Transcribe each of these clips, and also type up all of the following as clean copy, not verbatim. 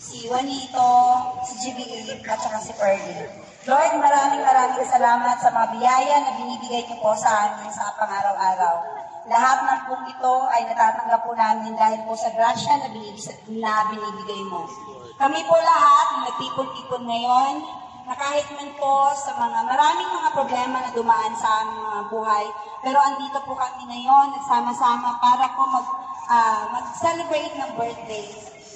Si Juanito, si GBA, at saka si Ferdy. Lord, maraming salamat sa mga biyaya na binibigay niyo po sa amin sa pang-araw-araw. Lahat ng pong ito ay natatanggap po namin dahil po sa grasya na binibigay mo. Kami po lahat na nagtipon-tipon ngayon, na kahit man po sa maraming mga problema na dumaan sa aming mga buhay, pero andito po kami ngayon, nagsama-sama para po mag-celebrate ng birthday.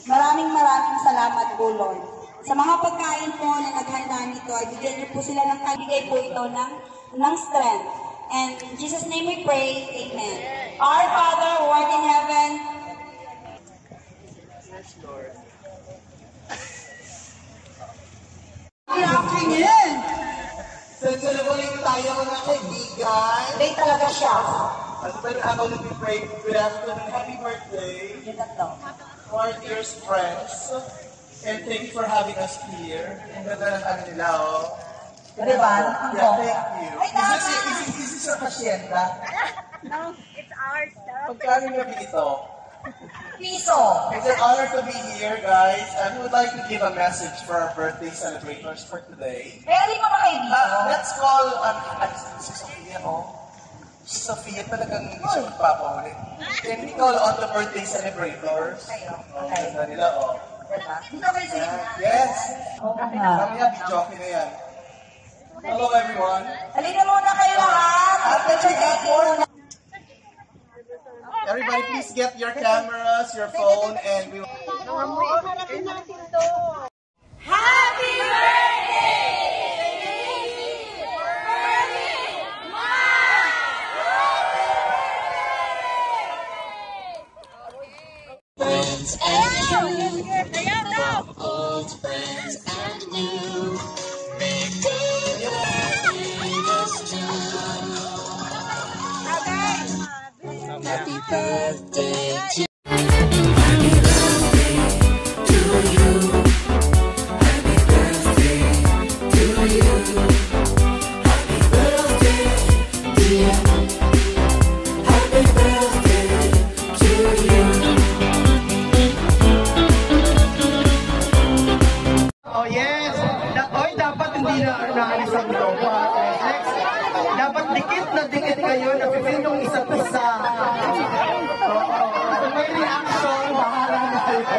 Maraming salamat po, Lord. Sa mga pagkain po na naghanda nito, ay bigyan niyo po sila ng kabigay po ito ng strength. And in Jesus' name we pray, Amen. Our Father, who art in heaven. Yes, Lord. Good afternoon! Celebrate tayo mga kaibigan. Day talaga siya. At when I'm going to be praying, good afternoon, happy birthday. Yung tatlo. To our dearest friends. And thank you for having us here. Ang ganda ng ano nila, oh. Diba? Yeah, thank you. Ay, Is this your hacienda? No, it's ours. Magkano na ito? Piso. It's an honor to be here, guys. And we would like to give a message for our birthday celebrators for today. May alin mo makaibigan? Let's call, si Sophia, oh. Si Sophia talagang siya magpapahuli. Can we call on the birthday celebrators? Oh, ganda nila, oh. Dito kayo sa inyo. Yes! Kami na, video na yan. Hello, everyone. Halina muna kayo lahat. After today, muna. Everybody, please get your cameras, your phone, and we will... Happy birthday! Friends and new, from old friends and new, make good happiness too. Happy birthday to you. Happy birthday to you. Happy birthday to you. Happy birthday, dear. Happy birthday to you. Oh, yes! Dapat hindi na naalis ang logo, ha? Next, dapat dikit na dikit kayo na pipin yung isa't isa. Kung may reaction, bahala na kayo. 1,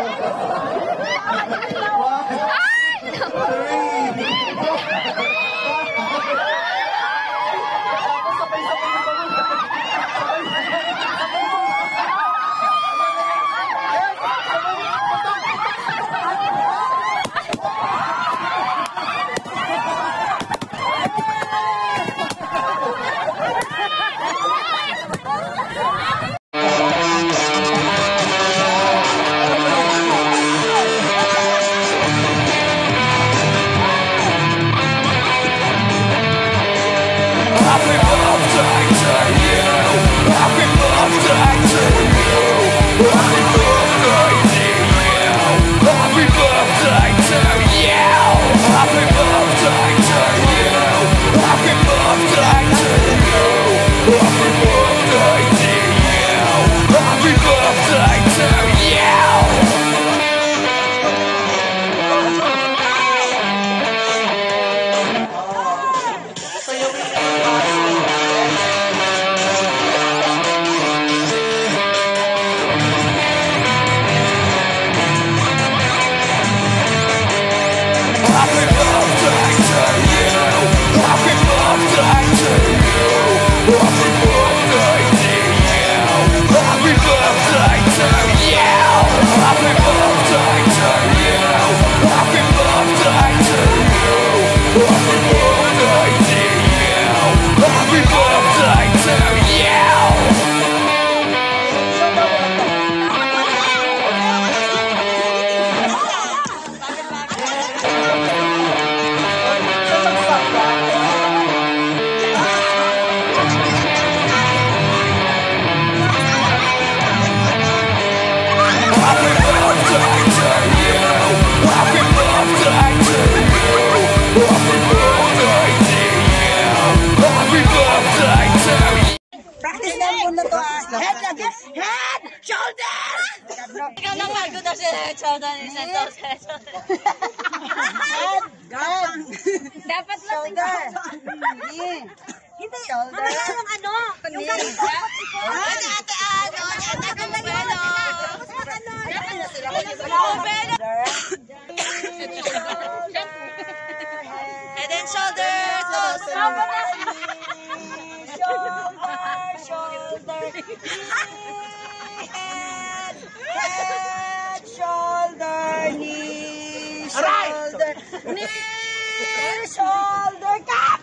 3, shoulder, isang shoulder. Dapat shoulder. Hindi. Shoulder. Yung ano? Yung ganito. Ate Gumabelo. Head and shoulders. Head, shoulder, knee, shoulder, knee, shoulder, cap!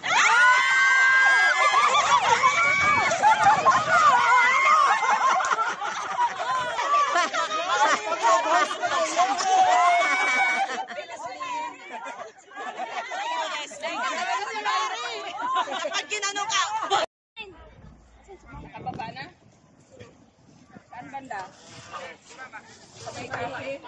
Pag ginanong ka. Nababa na? Saan banda? Sabay kayo.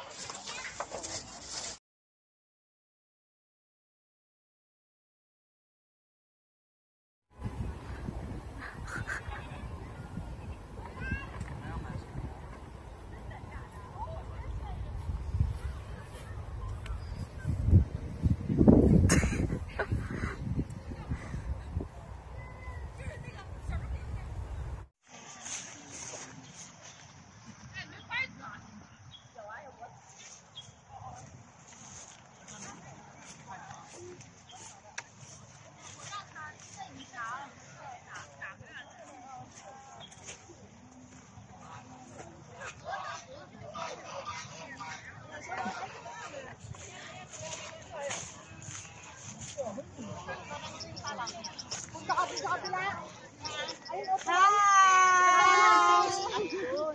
Hi!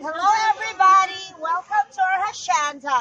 Hello everybody! Welcome to our hacienda!